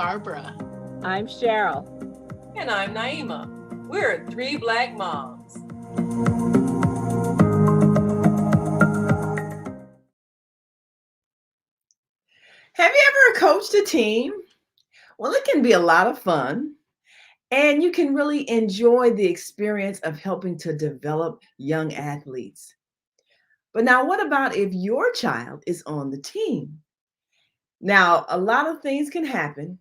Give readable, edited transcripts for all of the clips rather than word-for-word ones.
Barbara. I'm Cheryl. And I'm Naima. We're three Black moms. Have you ever coached a team? Well, it can be a lot of fun, and you can really enjoy the experience of helping to develop young athletes. But now, what about if your child is on the team? Now, a lot of things can happen.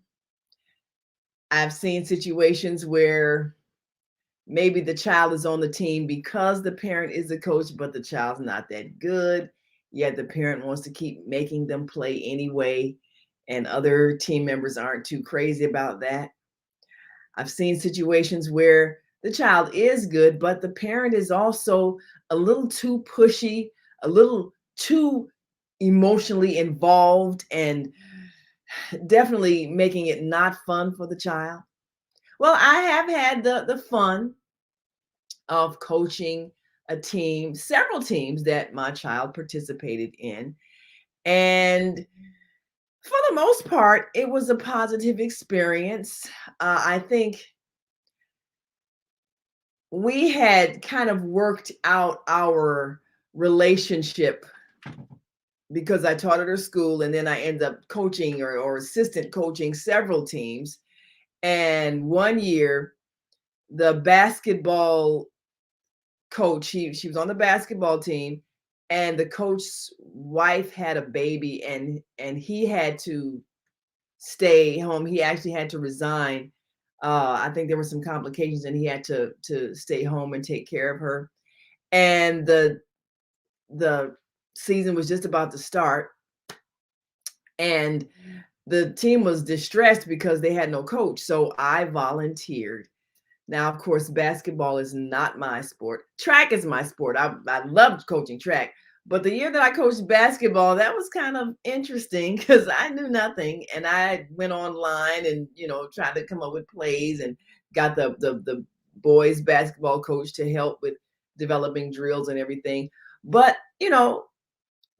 I've seen situations where maybe the child is on the team because the parent is the coach, but the child's not that good. Yet the parent wants to keep making them play anyway, and other team members aren't too crazy about that. I've seen situations where the child is good, but the parent is also a little too pushy, a little too emotionally involved, and definitely making it not fun for the child. Well, I have had the fun of coaching a team, several teams that my child participated in. And for the most part, it was a positive experience. I think we had kind of worked out our relationship because I taught at her school, and then I ended up coaching or assistant coaching several teams. And one year, the basketball coach, she was on the basketball team, and the coach's wife had a baby, and he had to stay home. He actually had to resign. I think there were some complications, and he had to stay home and take care of her. And the season was just about to start, and the team was distressed because they had no coach. So I volunteered. Now, of course, basketball is not my sport. Track is my sport. I loved coaching track. But the year that I coached basketball, that was kind of interesting because I knew nothing. And I went online and, tried to come up with plays and got the boys basketball coach to help with developing drills and everything. But,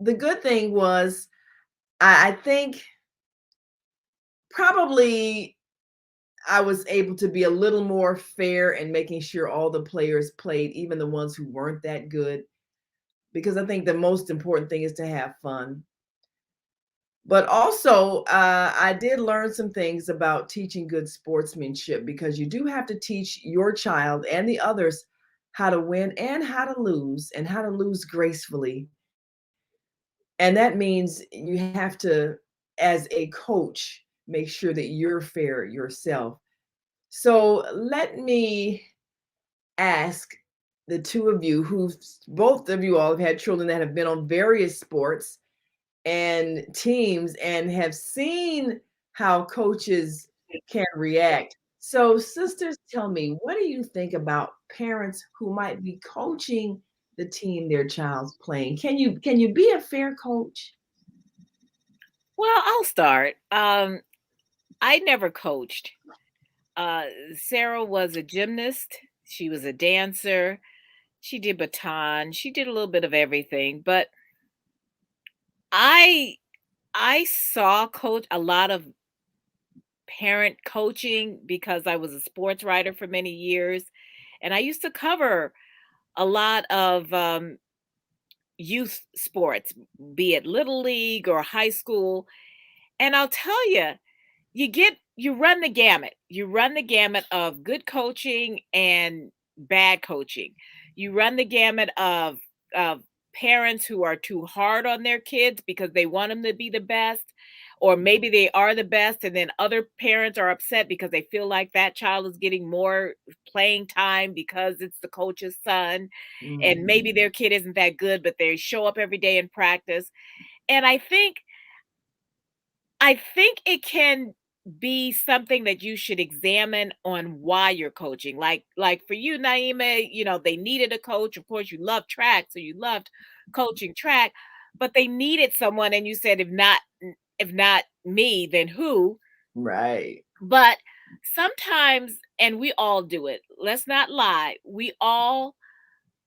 the good thing was I think probably I was able to be a little more fair in making sure all the players played, even the ones who weren't that good, because I think the most important thing is to have fun. But also, I did learn some things about teaching good sportsmanship, because you do have to teach your child and the others how to win and how to lose, and how to lose gracefully. And that means you have to, as a coach, make sure that you're fair yourself. So let me ask the two of you, who both of you all have had children that have been on various sports and teams and have seen how coaches can react. So, sisters, tell me, what do you think about parents who might be coaching the team their child's playing? Can you be a fair coach? Well, I'll start. I never coached. Sarah was a gymnast. She was a dancer. She did baton. She did a little bit of everything. But I I saw coach a lot of parent coaching because I was a sports writer for many years, and I used to cover a lot of youth sports, be it little league or high school. And I'll tell you, you run the gamut. You run the gamut of good coaching and bad coaching. You run the gamut of parents who are too hard on their kids because they want them to be the best, or maybe they are the best, and then other parents are upset because they feel like that child is getting more playing time because it's the coach's son, and maybe their kid isn't that good, but they show up every day in practice. And I think it can be something that you should examine on why you're coaching. Like for you, Naima, they needed a coach. Of course, you love track, so you loved coaching track, but they needed someone, and you said, if not me, then who? Right. But sometimes, and we all do it. Let's not lie. We all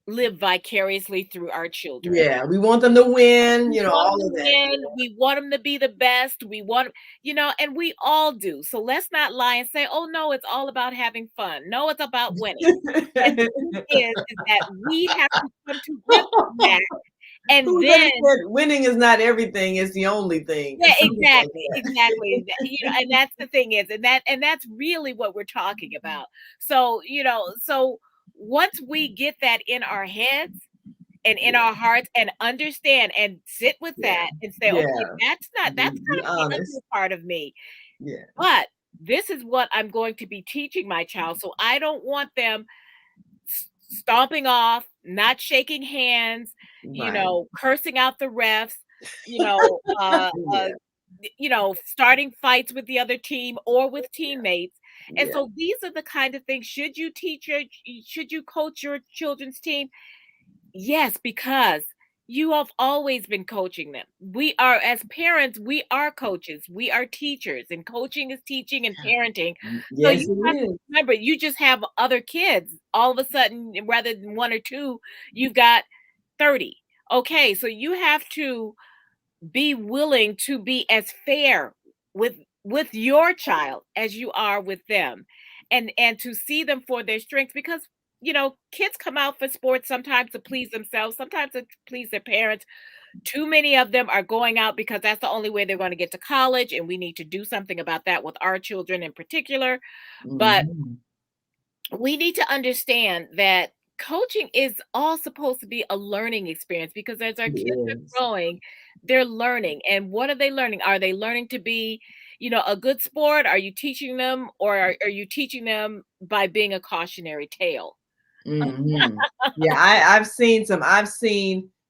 live vicariously through our children. Yeah, we want them to win, We want all them of to that. win, we want them to be the best, we want and we all do. So let's not lie and say, "Oh, no, it's all about having fun." No, it's about winning. And the thing is that we have to come to grips with that, and Who said then it said winning is not everything, it's the only thing, or yeah, something like exactly, exactly. that. And that's the thing is, and that's really what we're talking about. So, so once we get that in our heads and in Yeah, our hearts and understand and sit with yeah, that and say, okay, yeah. that's Be kind of the honest. ugly part of me. Yeah, But this is what I'm going to be teaching my child. So I don't want them stomping off, not shaking hands, right. cursing out the refs, you know, uh, uh, Yeah, starting fights with the other team or with teammates. And yeah. so these are the kind of things. Should you coach your children's team? Yes, because you have always been coaching them. We are, as parents, we are coaches, we are teachers, and coaching is teaching and parenting. So Yes, you it have to is. remember, you just have other kids. All of a sudden, rather than one or two, you've got 30. Okay, so you have to be willing to be as fair with your child as you are with them, and to see them for their strengths, because kids come out for sports sometimes to please themselves, sometimes to please their parents. Too many of them are going out because that's the only way they're going to get to college, and we need to do something about that with our children in particular. But Mhm. we need to understand that coaching is all supposed to be a learning experience, because as our It kids are is. growing, they're learning. And what are they learning? Are they learning to be, a good sport? Are you teaching them, or are you teaching them by being a cautionary tale? Mhm. Yeah, I've seen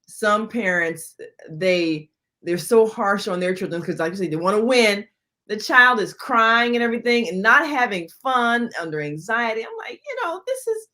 some parents, they're so harsh on their children because, like you say, they want to win. The child is crying and everything and not having fun, under anxiety. I'm like, this is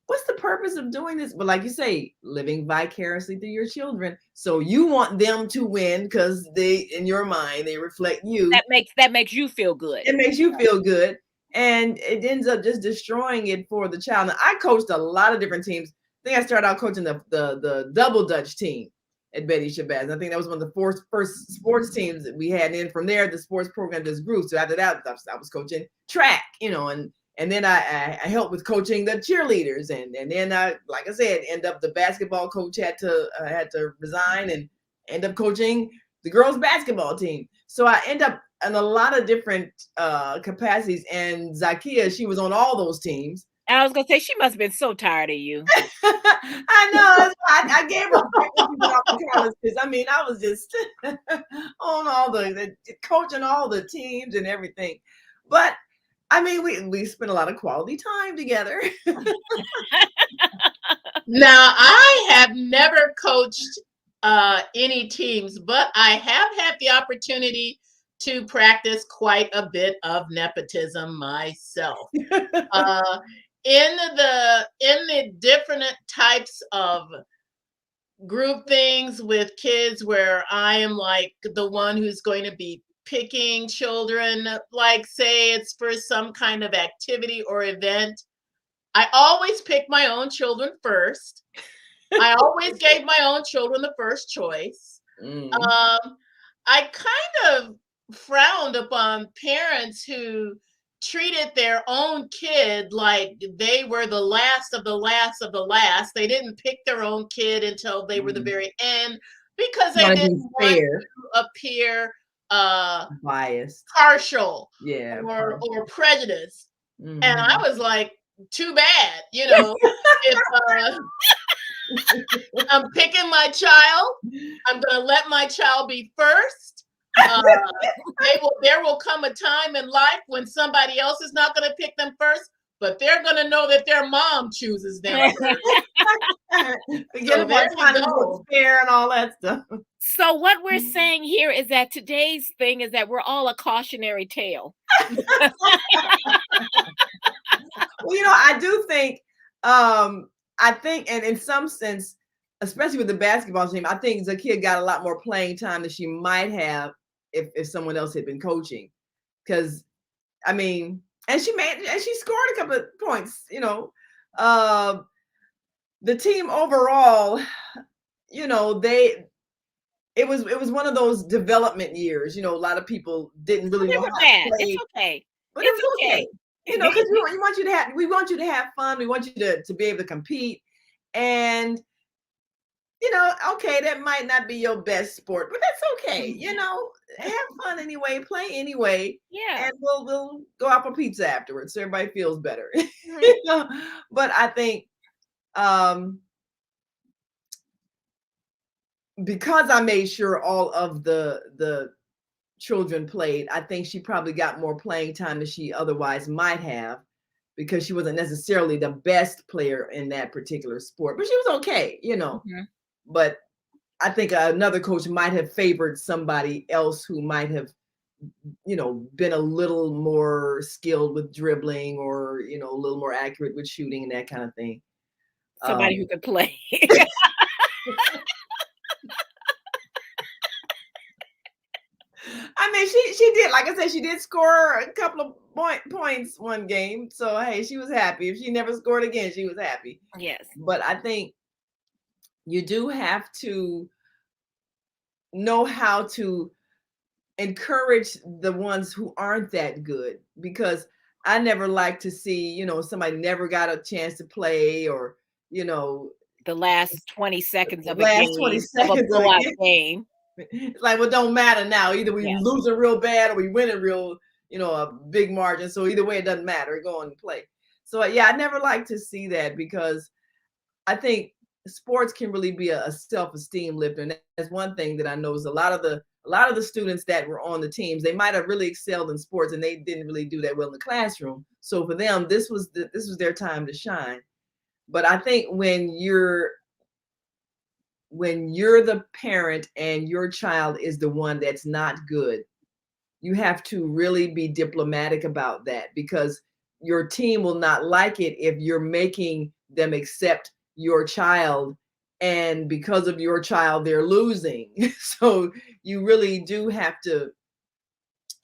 what's the purpose of doing this? But like you say, living vicariously through your children. So you want them to win because in your mind, they reflect you. That makes you feel good. It makes you feel good, and it ends up just destroying it for the child. Now, I coached a lot of different teams. I think I started out coaching the double dutch team at Betty Shabazz. I think that was one of the first sports teams that we had. And from there, the sports program just grew. So after that, I was coaching track, and then I helped with coaching the cheerleaders, and then like I said, end up the basketball coach had to resign and end up coaching the girls basketball team. So I end up in a lot of different capacities. And Zakia, she was on all those teams. And I was gonna say, she must have been so tired of you. I know. That's why I gave her back when she went off to college, because I was just on all the coaching all the teams and everything. But we spent a lot of quality time together. Now, I have never coached any teams, but I have had the opportunity to practice quite a bit of nepotism myself. Uh, in the different types of group things with kids where I am like the one who's going to be picking children, like say it's for some kind of activity or event. I always pick my own children first. I always gave my own children the first choice. Mm. Um, I kind of frowned upon parents who treated their own kid like they were the last of the last of the last. They didn't pick their own kid until they were the Mm. very end because they Trying to be didn't want fair, to appear biased. partial Yeah. or prejudiced. And I Mhm. was like, too bad, if I'm picking my child, I'm going to let my child be first. Uh, there will come a time in life when somebody else is not going to pick them first, but they're going to know that their mom chooses them first. Forget So about there you trying to go. look fair and all that stuff. So what we're saying here is that today's thing is that we're all a cautionary tale. Well, I think, and in some sense, especially with the basketball team, I think Zakia got a lot more playing time than she might have if someone else had been coaching. Because and she scored a couple of points, Uh, the team overall, you know, it was one of those development years. You know, a lot of people didn't really They know were how to bad. It's play, okay. but it It's was okay. okay. You know, because we want you to have, we want you to have fun. We want you to be able to compete. And you know, okay, that might not be your best sport, but that's okay. You know, have fun anyway, play anyway, Yeah. and we'll go out for pizza afterwards so everybody feels better. Mhm. You know? But I think um because I made sure all of the children played, I think she probably got more playing time than she otherwise might have because she wasn't necessarily the best player in that particular sport, but she was okay, you know. Mhm. But I think another coach might have favored somebody else who might have, you know, been a little more skilled with dribbling or, you know, a little more accurate with shooting and that kind of thing. Somebody who could play. I mean, she did, like I said, she did score a couple of points one game. So hey, she was happy. If she never scored again, she was happy. Yes. But I think you do have to know how to encourage the ones who aren't that good, because I never like to see, you know, somebody never got a chance to play, or, you know, The last 20 seconds the of a last 20 game, of a seconds of the blowout game. game. It's like, well, it don't matter now. Either we Yes. lose it real bad or we win it real, you know, a big margin. So either way, it doesn't matter. Go on and play. So yeah, I never like to see that, because I think sports can really be a self-esteem lifter. And that's one thing that I know is a lot of the students that were on the teams, they might have really excelled in sports and they didn't really do that well in the classroom. So for them, this was their time to shine. But I think when you're the parent and your child is the one that's not good, you have to really be diplomatic about that, because your team will not like it if you're making them accept your child, and because of your child they're losing. So you really do have to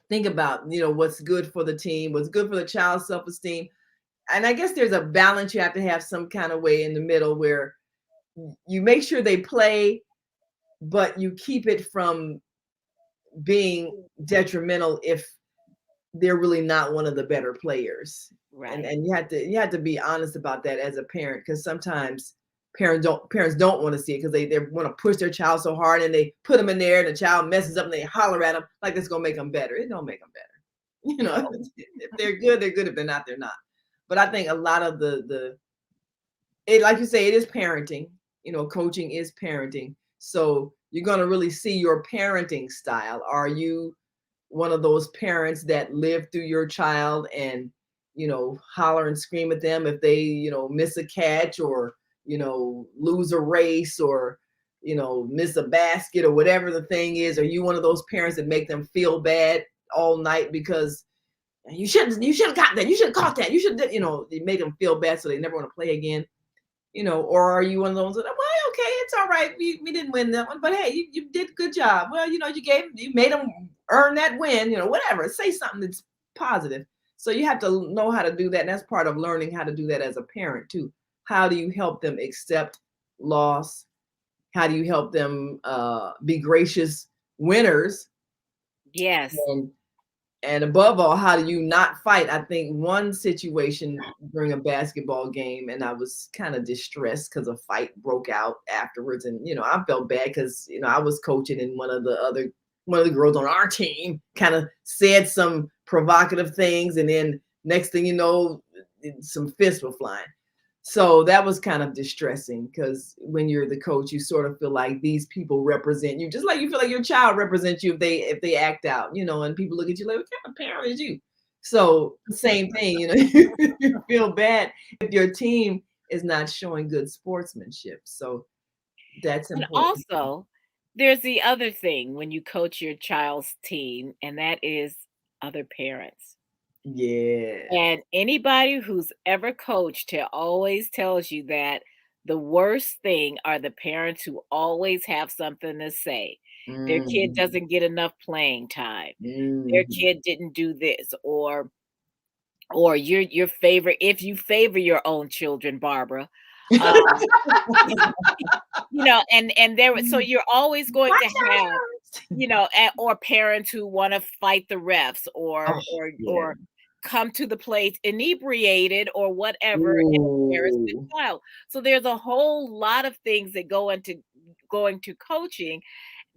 think about, you know, what's good for the team, what's good for the child's self-esteem. And I guess there's a balance you have to have some kind of way in the middle where you make sure they play, but you keep it from being detrimental if they're really not one of the better players. And Right. and you have to be honest about that as a parent, because sometimes parents don't want to see it, because they want to push their child so hard and they put them in there and the child messes up and they holler at them like it's gonna make them better. It don't make them better. You know, No. if they're good, they're good. If they're not, they're not. But I think a lot of the it, like you say, it is parenting. You know, coaching is parenting. So you're gonna really see your parenting style. Are you one of those parents that live through your child and, you know, holler and scream at them if they, you know, miss a catch, or, you know, lose a race, or, you know, miss a basket, or whatever the thing is? Are you one of those parents that make them feel bad all night because you should have got that, you should have caught that, you should, you know, they make them feel bad so they never want to play again? You know, or are you one of those that, well, okay, it's all right, we didn't win that one, but hey, you did a good job. Well, you know, you made them earn that win, you know, whatever. Say something that's positive. So you have to know how to do that. And that's part of learning how to do that as a parent too. How do you help them accept loss? How do you help them be gracious winners? Yes. And above all, how do you not fight? I think one situation during a basketball game, and I was kind of distressed because a fight broke out afterwards. And, you know, I felt bad because, you know, I was coaching, and one of the girls on our team kind of said some provocative things. And then next thing you know, some fists were flying. So that was kind of distressing, because when you're the coach, you sort of feel like these people represent you, just like you feel like your child represents you if they act out, you know, and people look at you like, what kind of parent is you? So same thing, you know, you feel bad if your team is not showing good sportsmanship. So that's And important. also, there's the other thing when you coach your child's team, and that is other parents. Yeah. And anybody who's ever coached always tells you that the worst thing are the parents who always have something to say. Their kid Mhm. doesn't get enough playing time. Their Mhm. kid didn't do this, or your favorite, if you favor your own children, Barbara, Um, and there so you're always going to have, or parents who want to fight the refs Oh, yeah. or come to the place inebriated or whatever and embarrass the Ooh. child. So there's a whole lot of things that go into going to coaching,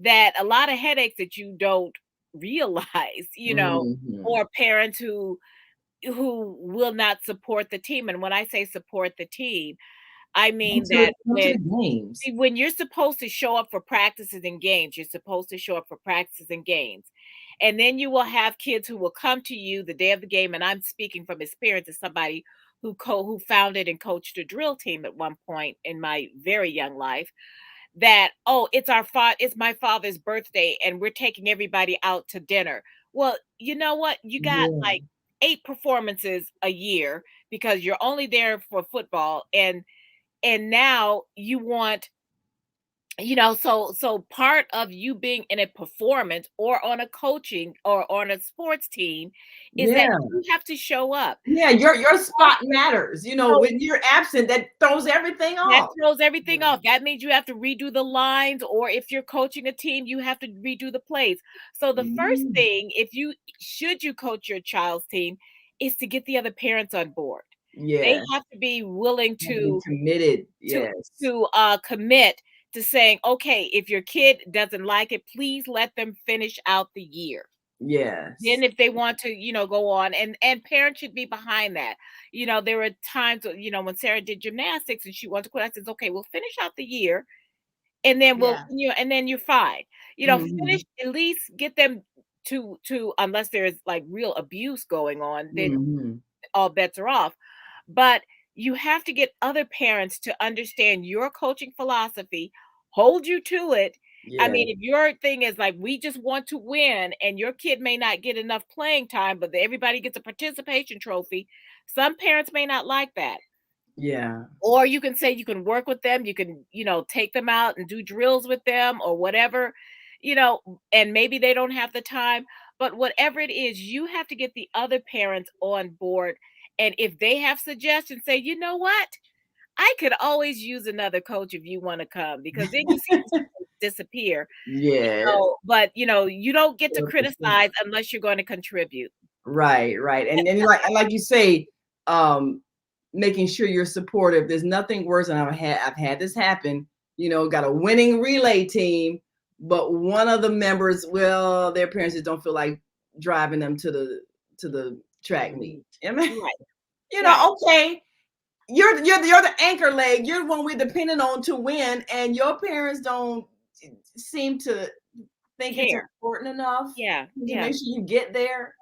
that a lot of headaches that you don't realize, Mhm. or parents who will not support the team. And when I say support the team, I mean that Come to the games. when you're supposed to show up for practices and games, you're supposed to show up for practices and games. And then you will have kids who will come to you the day of the game. And I'm speaking from experience as somebody who founded and coached a drill team at one point in my very young life. That, oh, it's my father's birthday and we're taking everybody out to dinner. Well, you know what? You got Yeah. like 8 performances a year because you're only there for football, and now you want, so part of you being in a performance or on a coaching or on a sports team is that Yeah. you have to show up. Yeah, your spot matters. So When you're absent, that throws everything that off. throws everything Yeah. off. That means you have to redo the lines, or if you're coaching a team, you have to redo the plays. So the first Mm. thing, should you coach your child's team, is to get the other parents on board. They Yeah. have to be willing You have to be committed. to Yes. commit to saying, okay, if your kid doesn't like it, please let them finish out the year. Then Yes. if they want to, go on, and parents should be behind that. There were times, when Sarah did gymnastics and she wanted to quit, I said, okay, we'll finish out the year and then Yeah. and then you're fine. Mhm. Finish, at least get them to unless there's like real abuse going on, then Mhm. all bets are off. But you have to get other parents to understand your coaching philosophy, hold you to it. I Yeah. mean, if your thing is like, we just want to win, and your kid may not get enough playing time, but everybody gets a participation trophy, some parents may not like that. Yeah. Or you can say you can work with them, you can, take them out and do drills with them or whatever, and maybe they don't have the time. But whatever it is, you have to get the other parents on board. And if they have suggestions, say, you know what? I could always use another coach if you want to come, because then you see disappear. Yes. But you don't get to criticize unless you're going to contribute. Right, right. And like you say, um, making sure you're supportive. There's nothing worse, and I've had this happen. Got a winning relay team, but one of the members, well, their parents just don't feel like driving them to the track meet. I mean, Right. Right. okay, you're the anchor leg. You're the one we're depending on to win, and your parents don't seem to think it's Care. important enough Yeah. to Yeah. make sure you get there.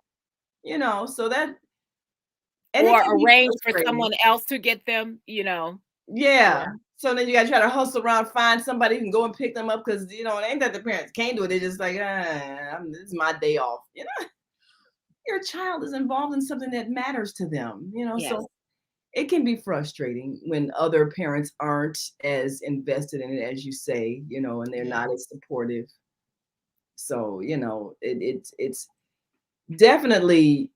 So that, and it Or can be arrange for frustrating. someone else to get them, Yeah. Yeah. So then you gotta try to hustle around, find somebody who can go and pick them up, because it ain't that the parents can't do it. They're just like, this is my day off. Your child is involved in something that matters to them. Yes. So it can be frustrating when other parents aren't as invested in it as you say, and they're Yeah. not as supportive. So it's definitely,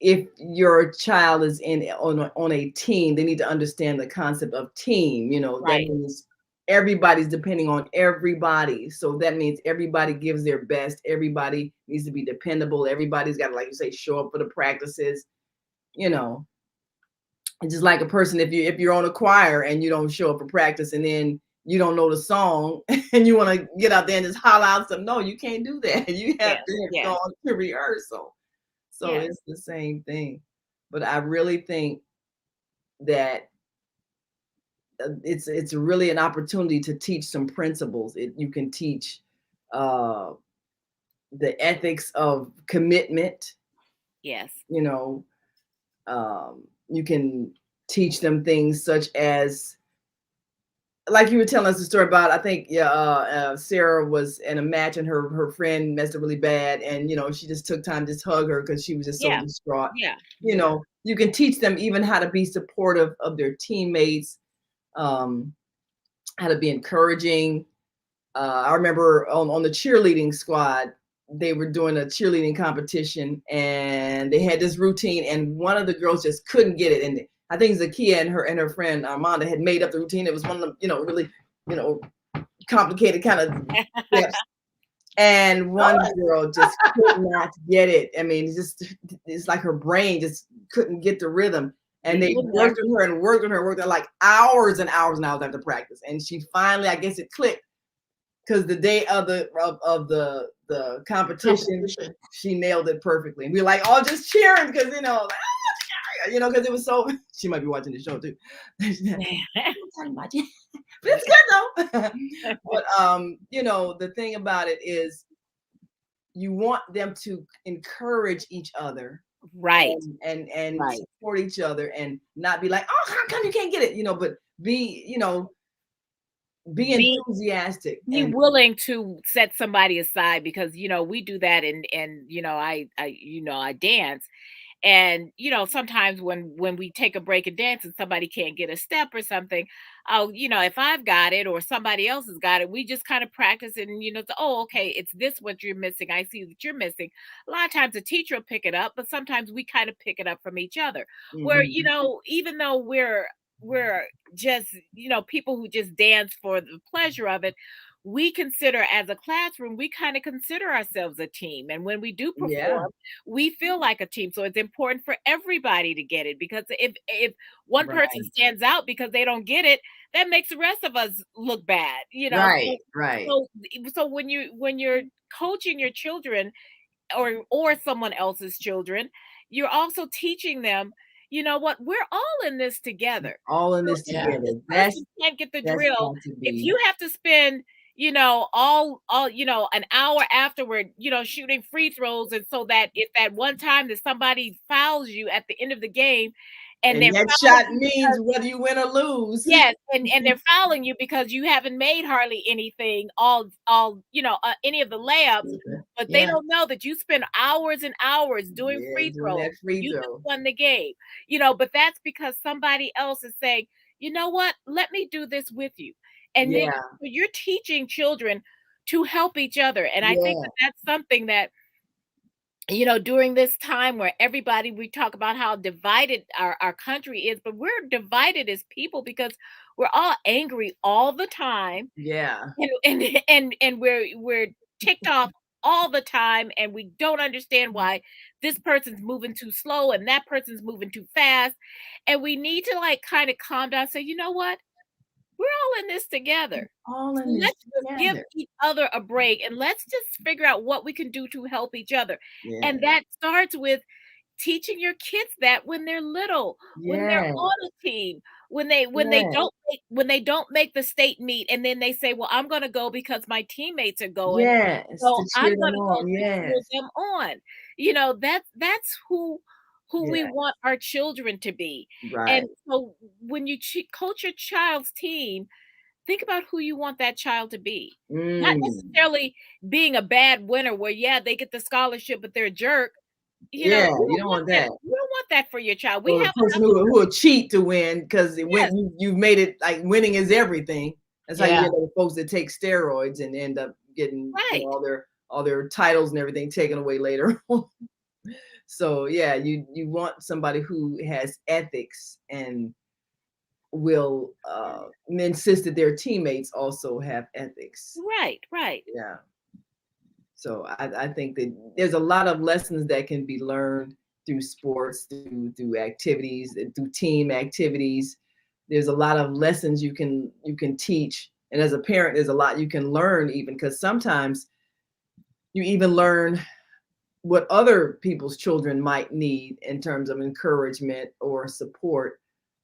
if your child is on a team, they need to understand the concept of team. That Right. means everybody's depending on everybody. So that means everybody gives their best. Everybody needs to be dependable. Everybody's got to, like you say, show up for the practices. You know, it's just like a person, if you're on a choir and you don't show up for practice, and then you don't know the song and you want to get out there and just holler out some. No, you can't do that. You have Yes. to have Yes. gone to rehearsal. So Yes. it's the same thing. But I really think that it's really an opportunity to teach some principles. You can teach uh, the ethics of commitment. Yes. You can teach them things such as, like you were telling us a story about, I think, Sarah was in a match and her friend messed up really bad, and she just took time to just hug her because she was just so Yeah. distraught. Yeah. Yeah. You can teach them even how to be supportive of their teammates, how to be encouraging. I remember on the cheerleading squad, they were doing a cheerleading competition and they had this routine, and one of the girls just couldn't get it, and I think Zakia and her friend Armanda had made up the routine. It was one of them, really, complicated kind of steps. And one girl just could not get it. I mean, it's like her brain just couldn't get the rhythm. And they worked on her and worked on her, worked on like hours and hours and hours after practice. And she finally, I guess it clicked, because the day of the competition, she nailed it perfectly. And we were like, all just cheering because because it was so. She might be watching the show too. But it's good though. But the thing about it is, you want them to encourage each other, right, and support each other, and not be like, oh, how come you can't get it? But be enthusiastic, be willing to set somebody aside, because we do that, and I dance. And sometimes when we take a break and dance and somebody can't get a step or something, if I've got it or somebody else has got it, we just kind of practice it, and oh, okay, it's this what you're missing. I see that you're missing. A lot of times the teacher will pick it up, but sometimes we kind of pick it up from each other. Where even though we're just people who just dance for the pleasure of it, we consider, as a classroom, we kind of consider ourselves a team. And when we do perform, we feel like a team. So it's important for everybody to get it, because if one person stands out because they don't get it, that makes the rest of us look bad, Right. So when you're coaching your children or someone else's children, you're also teaching them, you know what, we're all in this together. Together. That's can't get the drill. If you have to spend all an hour afterward, shooting free throws, and so that if at one time that somebody fouls you at the end of the game, and that shot means whether you win or lose. Yes, and they're fouling you because you haven't made hardly anything, any of the layups, but they don't know that you spend hours and hours doing free throws. You just won the game, but that's because somebody else is saying, you know what, let me do this with you. And then you're teaching children to help each other. And I think that that's something that, during this time where we talk about how divided our country is, but we're divided as people because we're all angry all the time. Yeah. And we're ticked off all the time, and we don't understand why this person's moving too slow and that person's moving too fast. And we need to kind of calm down, say, you know what? We're all in this together. Let's just give each other a break, and let's just figure out what we can do to help each other. And that starts with teaching your kids that when they're little, when they're on a team, when they don't make the state meet, and then they say, well, I'm going to go because my teammates are going. So I'm going to go to cheer them on. That's who we want our children to be. And so when you coach your child's team, think about who you want that child to be. Not necessarily being a bad winner where, they get the scholarship, but they're a jerk. You don't want that. You don't want that for your child. We have a person who will cheat to win, because you've made it like winning is everything. That's how you get those folks that take steroids and end up getting all their titles and everything taken away later. So you want somebody who has ethics and will insist that their teammates also have ethics. Right. Yeah. So I think that there's a lot of lessons that can be learned through sports, through activities, through team activities. There's a lot of lessons you can teach. And as a parent, there's a lot you can learn, even because sometimes you even learn what other people's children might need in terms of encouragement or support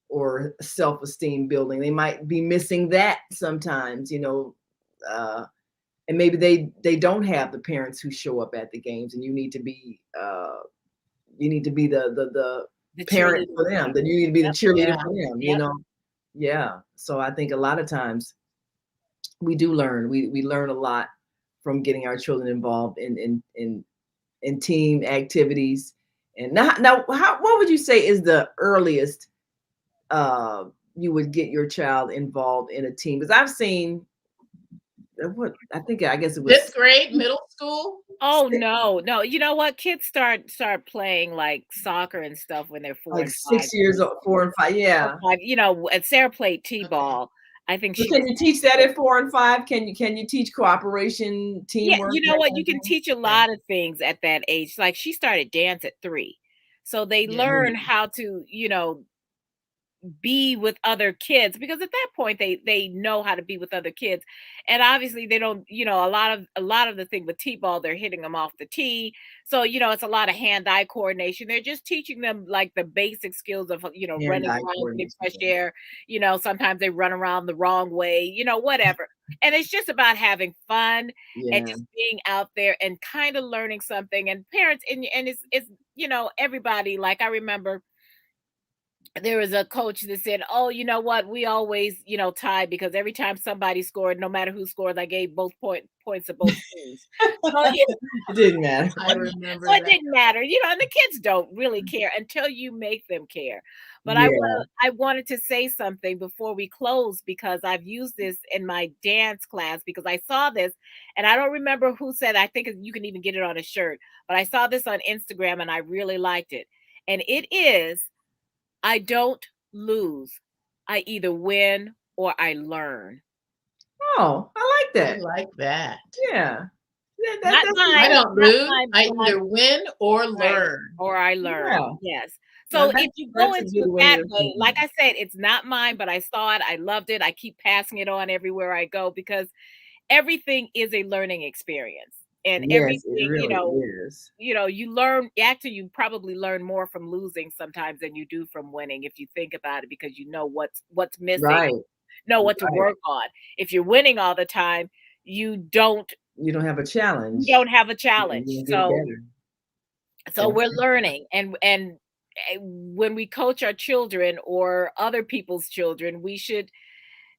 or self-esteem building. They might be missing that sometimes, and maybe they don't have the parents who show up at the games, and you need to be the parent for them. Then you need to be the cheerleader for them. Yeah. So I think a lot of times we do learn. We learn a lot from getting our children involved in team activities. And now, what would you say is the earliest you would get your child involved in a team? Because I've seen what I think I guess it was 5th grade, middle school? Oh no. You know what? Kids start playing like soccer and stuff when they're 4 like and 5. 6 years old, 4 and 5. Yeah. 5, and Sarah played T-ball. I think So she can was you teach that at 4 and 5? Can you teach cooperation, Yeah, teamwork? you know that what? kind You of can thing? teach a lot of things at that age. Like she started dance at 3. So they Yeah. learn how to, be with other kids, because at that point they know how to be with other kids. And obviously they don't, a lot of the thing with t-ball, they're hitting them off the tee. So it's a lot of hand-eye coordination. They're just teaching them like the basic skills of running Hand-eye around, getting coordination. fresh air. Sometimes they run around the wrong way, whatever. And it's just about having fun and Yeah. just being out there and kind of learning something. And parents, and it's everybody. Like I remember there was a coach that said, "Oh, you know what? We always, tie, because every time somebody scored, no matter who scored, I gave both points to both teams." So, It didn't matter. I remember so it that. didn't matter, and the kids don't really care until you make them care. But Yeah. I wanted to say something before we close, because I've used this in my dance class, because I saw this and I don't remember who said. I think you can even get it on a shirt, but I saw this on Instagram and I really liked it. And it is, I don't lose. I either win or I learn. Oh, I like I that. like that. Yeah. Yeah, Not that's mine. I don't lose. mine, I but either win or right, learn. or I learn. Yeah. Yes. Now So that's if you go a into good it way that of way, thinking. like I said, it's not mine, but I saw it. I loved it. I keep passing it on everywhere I go, because everything is a learning experience. And Yes, it everything, really is. you learn. Actually, you probably learn more from losing sometimes than you do from winning, if you think about it, because you know what's missing, Right. know what to Right. work on. If you're winning all the time, you don't You don't have a challenge. have a You challenge. get So we're better. learning, and when we coach our children or other people's children, we should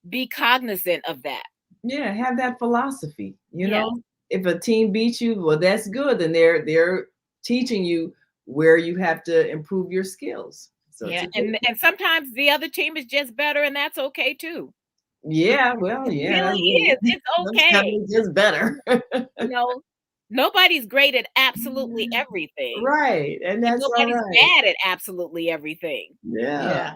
be cognizant of that. Yeah, have that philosophy. Yes. If a team beats you, well, that's good. And they're teaching you where you have to improve your skills. So it's Yeah, a good and sometimes the other team is just better, and that's okay too. yeah, well, It yeah, really is. It's sometimes okay. it's just better. You know, Nobody's great at absolutely everything, Right. And and that's all nobody's right. bad at absolutely everything. Yeah. Yeah.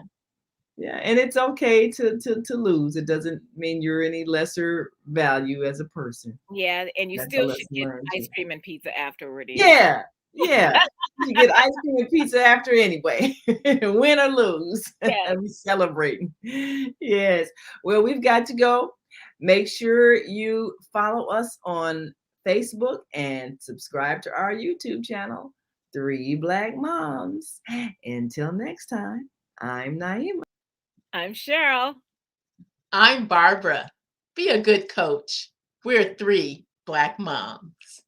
Yeah. And it's okay to lose. It doesn't mean you're any lesser value as a person. Yeah, and you That's a still should lesson get learned ice too. cream and pizza afterward. Yeah. Yeah. You get ice cream and pizza after anyway. Win or lose. Yes. We celebrating. Yes. Well, we've got to go. Make sure you follow us on Facebook and subscribe to our YouTube channel, Three Black Moms. Until next time, I'm Naima. I'm Cheryl. I'm Barbara. Be a good coach. We're 3 Black moms.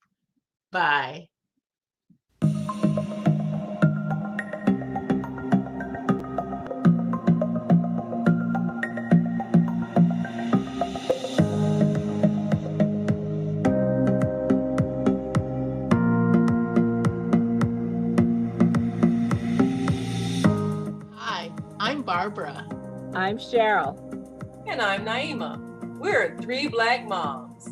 Bye. Hi, I'm Barbara. I'm Cheryl. And I'm Naima. We're 3 Black Moms.